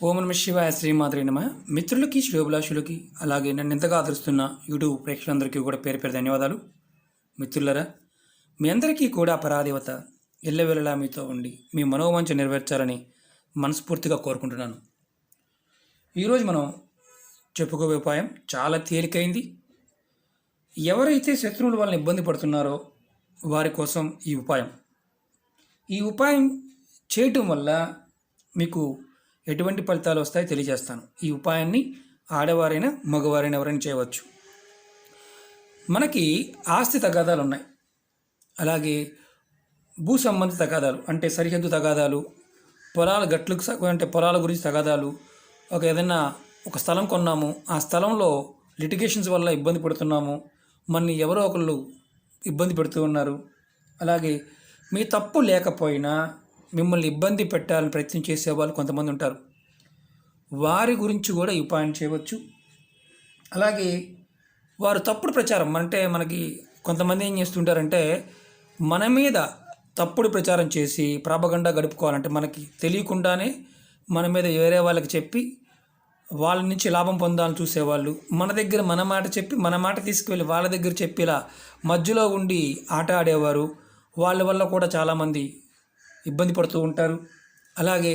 ఓం నమః శివాయ శ్రీమాత్రే నమః. మిత్రులకి శ్రేయోభిలాషులకి అలాగే నన్ను ఎంతగా ఆదరిస్తున్న యూట్యూబ్ ప్రేక్షకులందరికీ కూడా పేరు పేరు ధన్యవాదాలు. మిత్రులరా, మీ అందరికీ కూడా పరాదేవత ఎల్లవేళలా మీతో ఉండి మీ మనోవాంఛ నెరవేర్చాలని మనస్ఫూర్తిగా కోరుకుంటున్నాను. ఈరోజు మనం చెప్పుకోబోయే ఉపాయం చాలా తేలికైంది. ఎవరైతే శత్రువుల వలన ఇబ్బంది పడుతున్నారో వారి కోసం ఈ ఉపాయం చేయటం వల్ల మీకు ఎటువంటి ఫలితాలు వస్తాయో తెలియజేస్తాను. ఈ ఉపాయాన్ని ఆడవారైనా మగవారైనా ఎవరైనా చేయవచ్చు. మనకి ఆస్తి తగాదాలు ఉన్నాయి, అలాగే భూ సంబంధిత తగాదాలు అంటే సరిహద్దు తగాదాలు, పొలాల గట్లకు అంటే పొలాల గురించి తగాదాలు, ఏదైనా ఒక స్థలం కొన్నాము, ఆ స్థలంలో లిటిగేషన్స్ వల్ల ఇబ్బంది పడుతున్నాము, మనని ఎవరో ఒకళ్ళు ఇబ్బంది పెడుతూ ఉన్నారు, అలాగే మీ తప్పు లేకపోయినా మిమ్మల్ని ఇబ్బంది పెట్టాలని ప్రయత్నం చేసేవాళ్ళు కొంతమంది ఉంటారు. వారి గురించి కూడా ఈ ఉపాయం చేయవచ్చు. అలాగే వారు తప్పుడు ప్రచారం అంటే మనకి కొంతమంది ఏం చేస్తుంటారంటే మన మీద తప్పుడు ప్రచారం చేసి ప్రాపగండా గడుపుకోవాలంటే మనకి తెలియకుండానే మన మీద వేరే వాళ్ళకి చెప్పి వాళ్ళ నుంచి లాభం పొందాలని చూసేవాళ్ళు, మన దగ్గర మన మాట చెప్పి మన మాట తీసుకువెళ్ళి వాళ్ళ దగ్గర చెప్పి ఇలా మధ్యలో ఉండి ఆట ఆడేవారు. వాళ్ళ వల్ల కూడా చాలామంది ఇబ్బంది పడుతూ ఉంటారు. అలాగే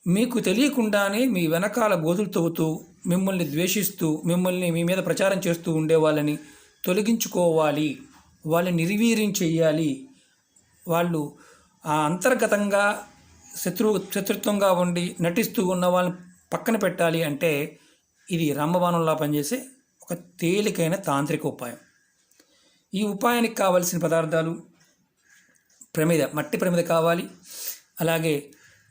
మీకు తెలియకుండానే మీ వెనకాల గోతులు తవ్వుతూ మిమ్మల్ని ద్వేషిస్తూ మిమ్మల్ని మీ మీద ప్రచారం చేస్తూ ఉండే వాళ్ళని తొలగించుకోవాలి, వాళ్ళని నిర్వీర్యం చేయాలి. వాళ్ళు అంతర్గతంగా శత్రుత్వంగా ఉండి నటిస్తూ ఉన్న వాళ్ళని పక్కన పెట్టాలి అంటే ఇది రామబాణంలా పనిచేసే ఒక తేలికైన తాంత్రిక ఉపాయం. ఈ ఉపాయానికి కావలసిన పదార్థాలు మట్టి ప్రమిద కావాలి. అలాగే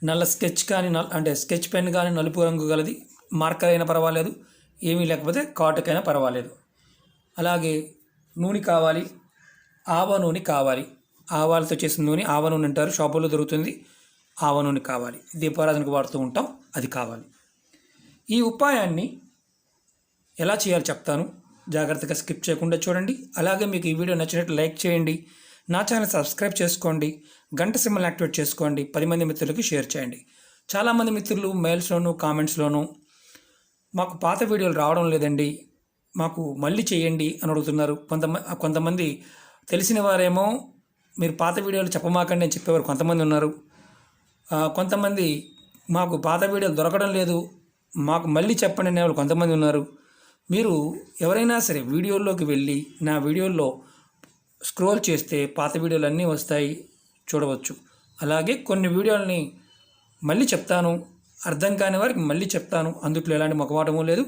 నల్ల స్కెచ్ కానీ అంటే స్కెచ్ పెన్ కానీ నలుపు రంగు గలది, మార్కర్ అయినా పర్వాలేదు, ఏమీ లేకపోతే కాటుకైనా పర్వాలేదు. అలాగే నూనె కావాలి, ఆవ నూనె కావాలి. ఆవాలతో చేసిన నూనె ఆవ నూనె అంటారు, షాపుల్లో దొరుకుతుంది. ఆవ నూనె కావాలి, దీపారాధనకు వాడుతూ ఉంటాం, అది కావాలి. ఈ ఉపాయాన్ని ఎలా చేయాలో చెప్తాను, జాగ్రత్తగా స్కిప్ చేయకుండా చూడండి. అలాగే మీకు ఈ వీడియో నచ్చినట్లు లైక్ చేయండి, నా ఛానల్ సబ్స్క్రైబ్ చేసుకోండి, గంట సింబల్ యాక్టివేట్ చేసుకోండి, 10 మంది మిత్రులకి షేర్ చేయండి. చాలామంది మిత్రులు మెయిల్స్లోనూ కామెంట్స్లోనూ మాకు పాత వీడియోలు రావడం లేదండి, మాకు మళ్ళీ చేయండి అని అడుగుతున్నారు. కొంతమంది తెలిసిన వారేమో మీరు పాత వీడియోలు చెప్పమాకండి అని చెప్పేవారు కొంతమంది ఉన్నారు. కొంతమంది మాకు పాత వీడియోలు దొరకడం లేదు, మాకు మళ్ళీ చెప్పండి అనే వాళ్ళు కొంతమంది ఉన్నారు. మీరు ఎవరైనా సరే వీడియోల్లోకి వెళ్ళి నా వీడియోల్లో స్క్రోల్ చేస్తే పాత వీడియోలు అన్నీ వస్తాయి, చూడవచ్చు. అలాగే కొన్ని వీడియోలని మళ్ళీ చెప్తాను, అర్థం కాని వారికి మళ్ళీ చెప్తాను, అందుట్లో ఎలాంటి మొకమాటమూ లేదు.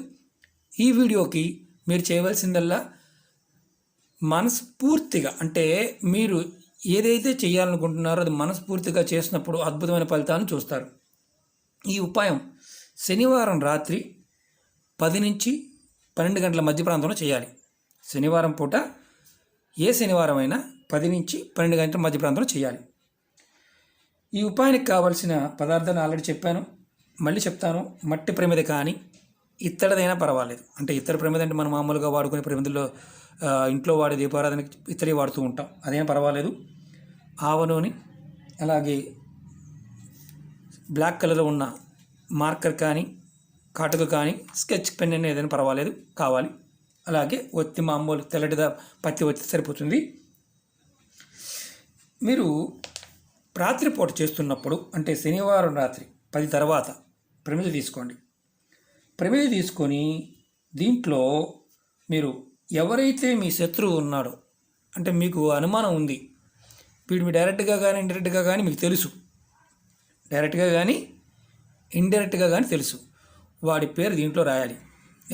ఈ వీడియోకి మీరు చేయవలసిందల్లా మనస్ఫూర్తిగా అంటే మీరు ఏదైతే చేయాలనుకుంటున్నారో అది మనస్ఫూర్తిగా చేసినప్పుడు అద్భుతమైన ఫలితాలను చూస్తారు. ఈ ఉపాయం శనివారం రాత్రి 10 నుంచి 12 గంటల మధ్య ప్రాంతంలో చేయాలి. శనివారం పూట ఏ శనివారం అయినా 10 నుంచి 12 గంటల మధ్య ప్రాంతంలో చేయాలి. ఈ ఉపాయానికి కావాల్సిన పదార్థాలు ఆల్రెడీ చెప్పాను, మళ్ళీ చెప్తాను. మట్టి ప్రమిద కానీ ఇత్తడిదైనా పర్వాలేదు. అంటే ఇత్తడి ప్రమిద అంటే మనం మామూలుగా వాడుకునే ప్రమిదల్లో ఇంట్లో వాడే దీపారాధనకి ఇత్తడి వాడుతూ ఉంటాం, అదేం పర్వాలేదు. ఆవ నూనె, అలాగే బ్లాక్ కలర్లో ఉన్న మార్కర్ కానీ కాటుక కానీ స్కెచ్ పెన్ అని ఏదైనా పర్వాలేదు కావాలి. అలాగే ఒత్తి, మామూలు తెల్లటిదా పత్తి ఒత్తి సరిపోతుంది. మీరు రాత్రిపూట చేస్తున్నప్పుడు అంటే శనివారం రాత్రి 10 తర్వాత ప్రమిద తీసుకోండి. ప్రమిద తీసుకొని దీంట్లో మీరు ఎవరైతే మీ శత్రువు ఉన్నాడో అంటే మీకు అనుమానం ఉంది, వీడు డైరెక్ట్గా కానీ ఇండైరెక్ట్గా కానీ మీకు తెలుసు, డైరెక్ట్గా కానీ ఇండైరెక్ట్గా కానీ తెలుసు, వాడి పేరు దీంట్లో రాయాలి.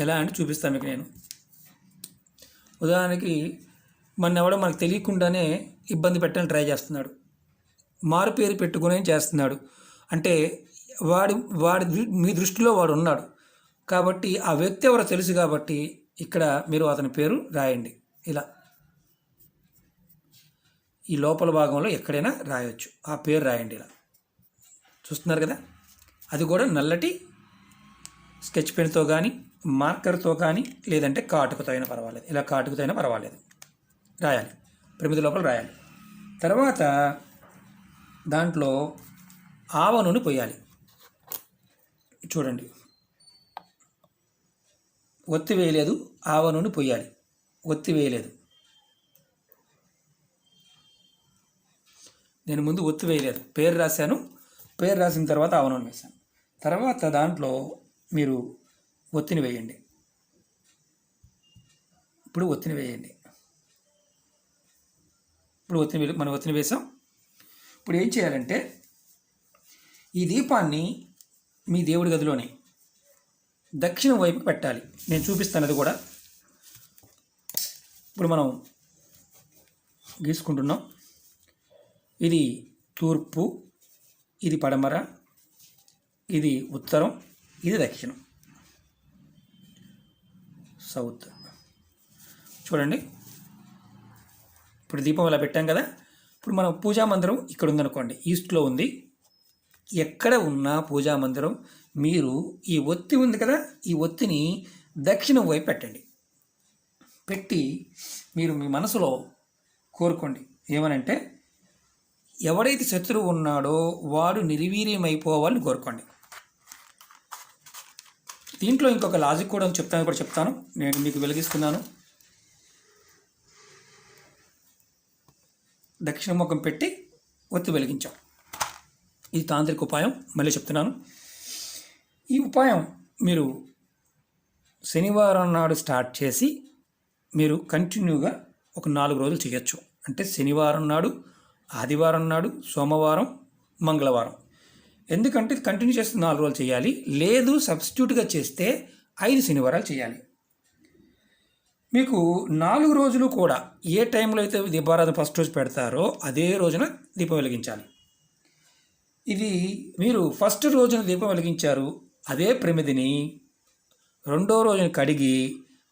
ఎలా అంటే చూపిస్తాను మీకు నేను. ఉదాహరణకి ఎవడో మనకు తెలియకుండానే ఇబ్బంది పెట్టాలని ట్రై చేస్తున్నాడు, మారు పేరు పెట్టుకునే చేస్తున్నాడు అంటే వాడి మీ దృష్టిలో వాడు ఉన్నాడు కాబట్టి ఆ వ్యక్తి ఎవరో తెలుసు కాబట్టి ఇక్కడ మీరు అతని పేరు రాయండి. ఇలా ఈ లోపల భాగంలో ఎక్కడైనా రాయొచ్చు, ఆ పేరు రాయండి. ఇలా చూస్తున్నారు కదా, అది కూడా నల్లటి స్కెచ్ పెన్తో కానీ మార్కర్తో కానీ లేదంటే కాటుకతో అయినా పర్వాలేదు, ఇలా కాటుకతో అయినా పర్వాలేదు రాయాలి, ప్రమిది లోపల రాయాలి. తర్వాత దాంట్లో ఆవ నూనె పోయాలి. చూడండి, ఒత్తి వేయలేదు, ఆవ నూనె పొయ్యాలి. ఒత్తి వేయలేదు, నేను ముందు ఒత్తి వేయలేదు, పేరు రాశాను. పేరు రాసిన తర్వాత ఆవ నూనె వేశాను. తర్వాత దాంట్లో మీరు ఒత్తిని వేయండి. ఇప్పుడు ఒత్తిని వేయండి. ఇప్పుడు మనం ఒత్తిని వేసాం. ఇప్పుడు ఏం చేయాలంటే ఈ దీపాన్ని మీ దేవుడి గదిలోనే దక్షిణం వైపుకి పెట్టాలి. నేను చూపిస్తాను అది కూడా. ఇప్పుడు మనం గీసుకుంటున్నాం. ఇది తూర్పు, ఇది పడమర, ఇది ఉత్తరం, ఇది దక్షిణం, సౌత్. చూడండి, ఇప్పుడు దీపం ఇలా పెట్టాం కదా. ఇప్పుడు మనం పూజా మందిరం ఇక్కడ ఉందనుకోండి, ఈస్ట్లో ఉంది. ఎక్కడ ఉన్న పూజా మందిరం మీరు ఈ ఒత్తి ఉంది కదా, ఈ ఒత్తిని దక్షిణం వైపు పెట్టండి. పెట్టి మీరు మీ మనసులో కోరుకోండి. ఏమనంటే, ఎవడైతే శత్రువు ఉన్నాడో వాడు నిర్వీర్యమైపోవాలని కోరుకోండి. దీంట్లో ఇంకొక లాజిక్ కూడా చెప్తాను. నేను మీకు వెలిగిస్తున్నాను. దక్షిణ ముఖం పెట్టి ఒత్తి వెలిగించాం. ఇది తాంత్రిక ఉపాయం. మళ్ళీ చెప్తున్నాను. ఈ ఉపాయం మీరు శనివారం నాడు స్టార్ట్ చేసి మీరు కంటిన్యూగా ఒక 4 రోజులు చేయొచ్చు. అంటే శనివారం నాడు, ఆదివారం నాడు, సోమవారం, మంగళవారం. ఎందుకంటే కంటిన్యూ చేస్తే 4 రోజులు చేయాలి. లేదు సబ్స్టిట్యూట్గా చేస్తే 5 శనివారాలు చేయాలి. మీకు 4 రోజులు కూడా ఏ టైంలో అయితే దీపారాధన ఫస్ట్ రోజు పెడతారో అదే రోజున దీపం వెలిగించాలి. ఇది మీరు ఫస్ట్ రోజున దీపం వెలిగించారు, అదే ప్రమిదిని రెండో రోజున కడిగి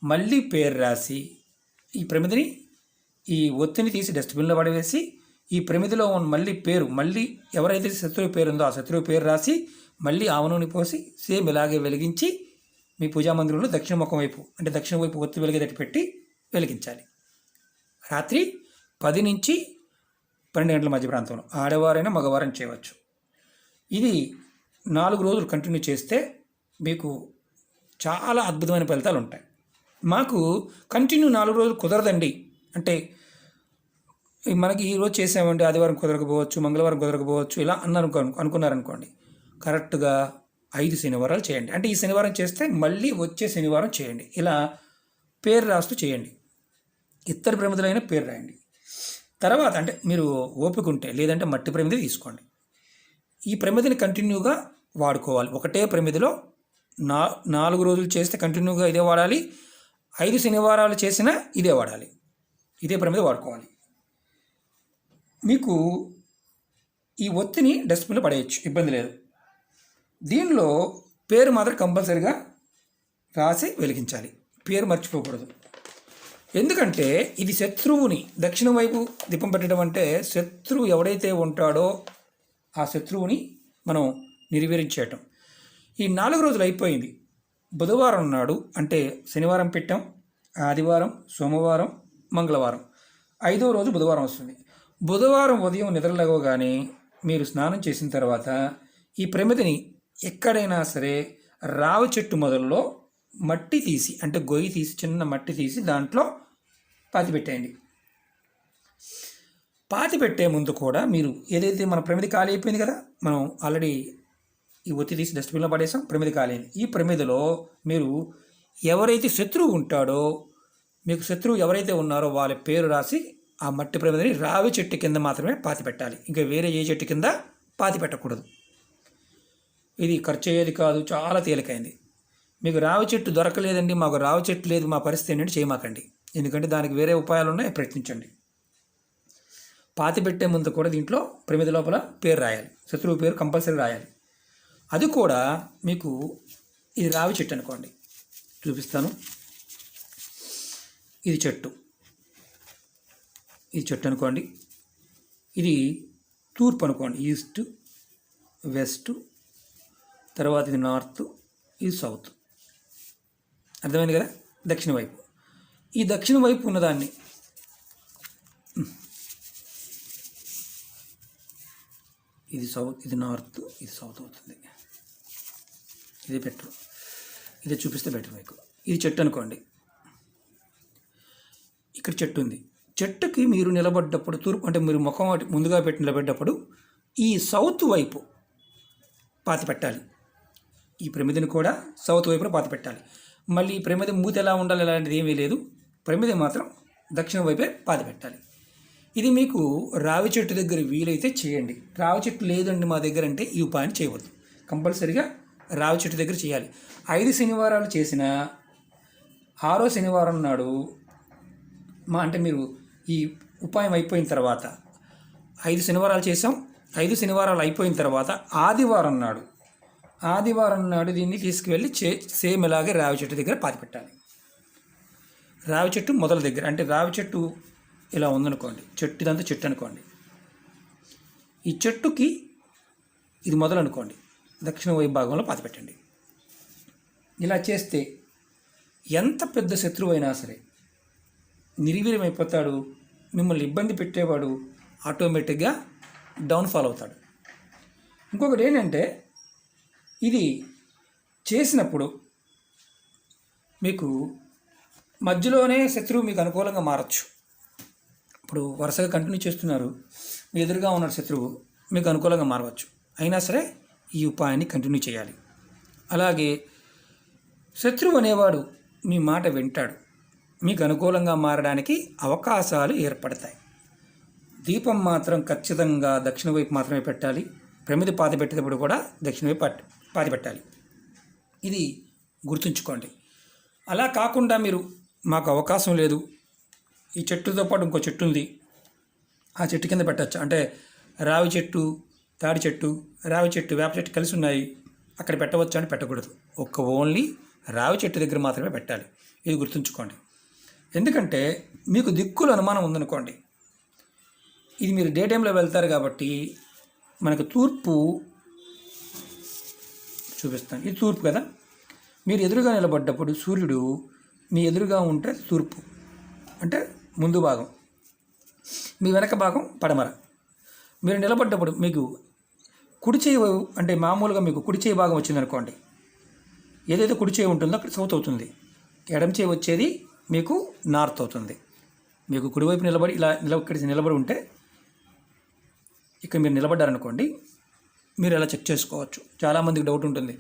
మళ్ళీ పేరు రాసి ఈ ప్రమిదిని ఈ ఒత్తిని తీసి డస్ట్బిన్లో పడవేసి ఈ ప్రమిదిలో ఉన్న మళ్ళీ ఎవరైతే శత్రువు పేరు ఉందో ఆ శత్రువు పేరు రాసి మళ్ళీ ఆవ నూనె పోసి సేమ్ ఇలాగే వెలిగించి మీ పూజా మందిరంలో దక్షిణ ముఖం వైపు, అంటే దక్షిణ వైపు ఒత్తి వెలిగేటట్టు పెట్టి వెలిగించాలి. రాత్రి 10 నుంచి 12 గంటల మధ్య ప్రాంతంలో ఆడవారైనా మగవారైనా చేయవచ్చు. ఇది 4 రోజులు కంటిన్యూ చేస్తే మీకు చాలా అద్భుతమైన ఫలితాలు ఉంటాయి. మాకు కంటిన్యూ 4 రోజులు కుదరదండి అంటే, మనకి ఈరోజు చేసామంటే ఆదివారం కుదరకపోవచ్చు, మంగళవారం కుదరకపోవచ్చు, ఇలా అనుకున్నారనుకోండి, కరెక్ట్గా 5 శనివారాలు చేయండి. అంటే ఈ శనివారం చేస్తే మళ్ళీ వచ్చే శనివారం చేయండి. ఇలా పేరు రాస్తూ చేయండి. ఇత్తడి ప్రమిదలైన పేరు రాయండి. తర్వాత అంటే మీరు ఓపిక ఉంటే, లేదంటే మట్టి ప్రమిది తీసుకోండి. ఈ ప్రమిదిని కంటిన్యూగా వాడుకోవాలి. ఒకటే ప్రమిదిలో 4 రోజులు చేస్తే కంటిన్యూగా ఇదే వాడాలి. 5 శనివారాలు చేసినా ఇదే వాడాలి. ఇదే ప్రమిది వాడుకోవాలి. మీకు ఈ ఒత్తిని డస్ట్బిన్లో పడేయచ్చు, ఇబ్బంది లేదు. దీనిలో పేరు మాత్రం కంపల్సరిగా రాసి వెలిగించాలి. పేరు మర్చిపోకూడదు. ఎందుకంటే ఇది శత్రువుని దక్షిణం వైపు దీపం పెట్టడం అంటే శత్రువు ఎవడైతే ఉంటాడో ఆ శత్రువుని మనం నిర్వీర్యం. ఈ 4 రోజులు అయిపోయింది. బుధవారం నాడు అంటే శనివారం పెట్టాం, ఆదివారం, సోమవారం, మంగళవారం, 5వ రోజు బుధవారం వస్తుంది. బుధవారం ఉదయం నిద్రలేవగానే మీరు స్నానం చేసిన తర్వాత ఈ ప్రమిదిని ఎక్కడైనా సరే రావి చెట్టు మొదల్లో మట్టి తీసి, అంటే గొయ్యి తీసి, చిన్న మట్టి తీసి దాంట్లో పాతి పెట్టేయండి. పాతి పెట్టే ముందు కూడా మీరు ఏదైతే మన ప్రమిది ఖాళీ అయిపోయింది కదా, మనం ఆల్రెడీ ఈ ఒత్తి తీసి డస్ట్బిన్లో పడేసాం, ప్రమిది ఖాళీ అయింది. ఈ ప్రమిదిలో మీరు ఎవరైతే శత్రువు ఉంటాడో, మీకు శత్రువు ఎవరైతే ఉన్నారో వాళ్ళ పేరు రాసి ఆ మట్టి ప్రమిదిని రావి చెట్టు కింద మాత్రమే పాతి పెట్టాలి. ఇంకా వేరే ఏ చెట్టు కింద పాతి పెట్టకూడదు. ఇది ఖర్చు అయ్యేది కాదు, చాలా తేలికైంది. మీకు రావి చెట్టు దొరకలేదండి, మాకు రావి చెట్టు లేదు, మా పరిస్థితి ఏంటంటే చేయమాకండి. ఎందుకంటే దానికి వేరే ఉపాయాలు ఉన్నాయి, ప్రయత్నించండి. పాతి పెట్టే ముందు కూడా దీంట్లో ప్రమిది లోపల పేరు రాయాలి, శత్రువు పేరు కంపల్సరీ రాయాలి. అది కూడా మీకు ఇది రావి చెట్టు అనుకోండి, చూపిస్తాను. ఇది చెట్టు అనుకోండి. ఇది తూర్పు అనుకోండి, ఈస్ట్, వెస్ట్, తర్వాత ఇది నార్త్, ఇది సౌత్. అర్థమైంది కదా? దక్షిణ వైపు. ఈ దక్షిణ వైపు ఉన్నదాన్ని ఇది సౌత్, ఇది నార్త్, ఇది సౌత్ అవుతుంది. ఇది బెటర్, ఇది చూపిస్తే బెటర్ మీకు. ఇది చెట్టు అనుకోండి, ఇక్కడ చెట్టు ఉంది. చెట్టుకి మీరు నిలబడ్డప్పుడు తూర్పు అంటే మీరు ముఖం ముందుగా పెట్టి నిలబడ్డప్పుడు ఈ సౌత్ వైపు పాతి పెట్టాలి. ఈ ప్రమిదిని కూడా సౌత్ వైపున పాతి పెట్టాలి. మళ్ళీ ఈ ప్రమిది మూతి ఎలా ఉండాలి అలాంటిది ఏమీ లేదు. ప్రమిది మాత్రం దక్షిణ వైపే పాతి పెట్టాలి. ఇది మీకు రావి చెట్టు దగ్గర వీలైతే చేయండి. రావి చెట్టు లేదండి మా దగ్గర అంటే ఈ ఉపాయం చేయవద్దు. కంపల్సరిగా రావి చెట్టు దగ్గర చేయాలి. 5 శనివారాలు చేసిన 6వ శనివారం నాడు అంటే మీరు ఈ ఉపాయం అయిపోయిన తర్వాత 5 శనివారాలు చేసాం. 5 శనివారాలు అయిపోయిన తర్వాత ఆదివారం నాడు దీన్ని తీసుకువెళ్ళి సేమ్ ఇలాగే రావి చెట్టు దగ్గర పాతి పెట్టాలి. రావి చెట్టు మొదల దగ్గర, అంటే రావి చెట్టు ఇలా ఉందనుకోండి, ఇదంతా చెట్టు అనుకోండి, ఈ చెట్టుకి ఇది మొదలు అనుకోండి, దక్షిణ వైపు భాగంలో పాతి పెట్టండి. ఇలా చేస్తే ఎంత పెద్ద శత్రువు అయినా సరే నిర్వీర్యమైపోతాడు. మిమ్మల్ని ఇబ్బంది పెట్టేవాడు ఆటోమేటిక్గా డౌన్ఫాల్ అవుతాడు. ఇంకొకటి ఏంటంటే, ఇది చేసినప్పుడు మీకు మధ్యలోనే శత్రువు మీకు అనుకూలంగా మారచ్చు. ఇప్పుడు వరుసగా కంటిన్యూ చేస్తున్నారు, మీ ఎదురుగా ఉన్న శత్రువు మీకు అనుకూలంగా మారవచ్చు. అయినా సరే ఈ ఉపాయాన్ని కంటిన్యూ చేయాలి. అలాగే శత్రువు అనేవాడు మీ మాట వింటాడు, మీకు అనుకూలంగా మారడానికి అవకాశాలు ఏర్పడతాయి. దీపం మాత్రం ఖచ్చితంగా దక్షిణ వైపు మాత్రమే పెట్టాలి. ప్రమిది పాతి పెట్టేటప్పుడు కూడా దక్షిణ వైపు పాతి పెట్టాలి. ఇది గుర్తుంచుకోండి. అలా కాకుండా మీరు మాకు అవకాశం లేదు, ఈ చెట్టుతో పాటు ఇంకో చెట్టు ఉంది, ఆ చెట్టు కింద పెట్టచ్చు అంటే రావి చెట్టు, తాడి చెట్టు, రావి చెట్టు, వేప చెట్టు కలిసి ఉన్నాయి, అక్కడ పెట్టవచ్చు అని పెట్టకూడదు. ఓన్లీ రావి చెట్టు దగ్గర మాత్రమే పెట్టాలి. ఇది గుర్తుంచుకోండి. ఎందుకంటే మీకు దిక్కులు అనుమానం ఉందనుకోండి, ఇది మీరు డే టైంలో వెళ్తారు కాబట్టి మనకు తూర్పు చూపిస్తాను. ఇది తూర్పు కదా, మీరు ఎదురుగా నిలబడ్డప్పుడు సూర్యుడు మీ ఎదురుగా ఉంటే తూర్పు అంటే ముందు భాగం, మీ వెనక భాగం పడమర. మీరు నిలబడ్డప్పుడు మీకు కుడి చేయి అంటే మామూలుగా మీకు కుడి చేయి భాగం వచ్చిందనుకోండి, ఏదైతే కుడి చేయి ఉంటుందో అక్కడ సౌత్ అవుతుంది, ఎడమ చేయి వచ్చేది మీకు నార్త్ అవుతుంది. మీకు కుడివైపు నిలబడి ఇక్కడ నిలబడి ఉంటే ఇక్కడ మీరు నిలబడ్డారనుకోండి, మీరు ఎలా చెక్ చేసుకోవచ్చు. చాలామందికి డౌట్ ఉంటుంది.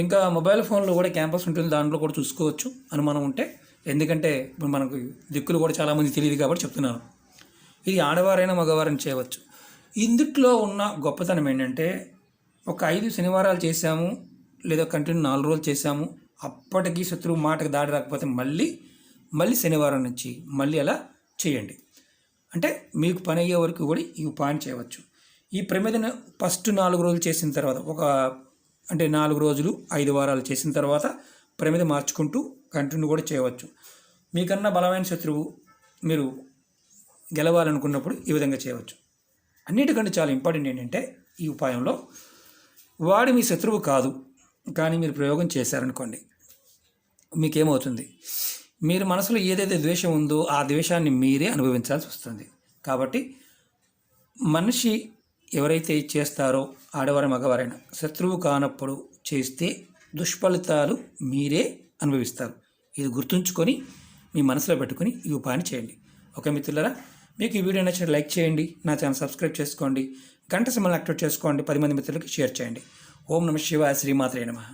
ఇంకా మొబైల్ ఫోన్లో కూడా క్యాంపస్ ఉంటుంది, దాంట్లో కూడా చూసుకోవచ్చు అనుమానం ఉంటే. ఎందుకంటే ఇప్పుడు మనకు దిక్కులు కూడా చాలామంది తెలియదు కాబట్టి చెప్తున్నాను. ఇది ఆడవారైనా మగవారైనా చేయవచ్చు. ఇందుట్లో ఉన్న గొప్పతనం ఏంటంటే, ఒక 5 శనివారాలు చేశాము లేదా కంటిన్యూ 4 రోజులు చేశాము, అప్పటికీ శత్రువు మాటకు దాడి రాకపోతే మళ్ళీ శనివారం నుంచి మళ్ళీ అలా చేయండి. అంటే మీకు పని అయ్యే వరకు కూడా ఈ ఉపాయం చేయవచ్చు. ఈ ప్రమిదను ఫస్ట్ 4 రోజులు చేసిన తర్వాత అంటే 4 రోజులు 5 వారాలు చేసిన తర్వాత ప్రమిద మార్చుకుంటూ కంటిన్యూ కూడా చేయవచ్చు. మీకన్నా బలమైన శత్రువు మీరు గెలవాలనుకున్నప్పుడు ఈ విధంగా చేయవచ్చు. అన్నిటికంటే చాలా ఇంపార్టెంట్ ఏంటంటే, ఈ ఉపాయంలో వాడు మీ శత్రువు కాదు, కానీ మీరు ప్రయోగం చేశారనుకోండి, మీకేమవుతుంది, మీరు మనసులో ఏదైతే ద్వేషం ఉందో ఆ ద్వేషాన్ని మీరే అనుభవించాల్సి వస్తుంది. కాబట్టి మనిషి ఎవరైతే చేస్తారో, ఆడవారి మగవారైనా, శత్రువు కానప్పుడు చేస్తే దుష్ఫలితాలు మీరే అనుభవిస్తారు. ఇది గుర్తుంచుకొని మీ మనసులో పెట్టుకొని ఈ ఉపాయాన్ని చేయండి. ఓకే మిత్రులారా, మీకు ఈ వీడియో నచ్చినట్టు లైక్ చేయండి, నా ఛానల్ సబ్స్క్రైబ్ చేసుకోండి, గంట సింబల్ని యాక్టివేట్ చేసుకోండి, 10 మంది మిత్రులకి షేర్ చేయండి. ఓం నమః శివాయ, శ్రీమాత్రే నమః.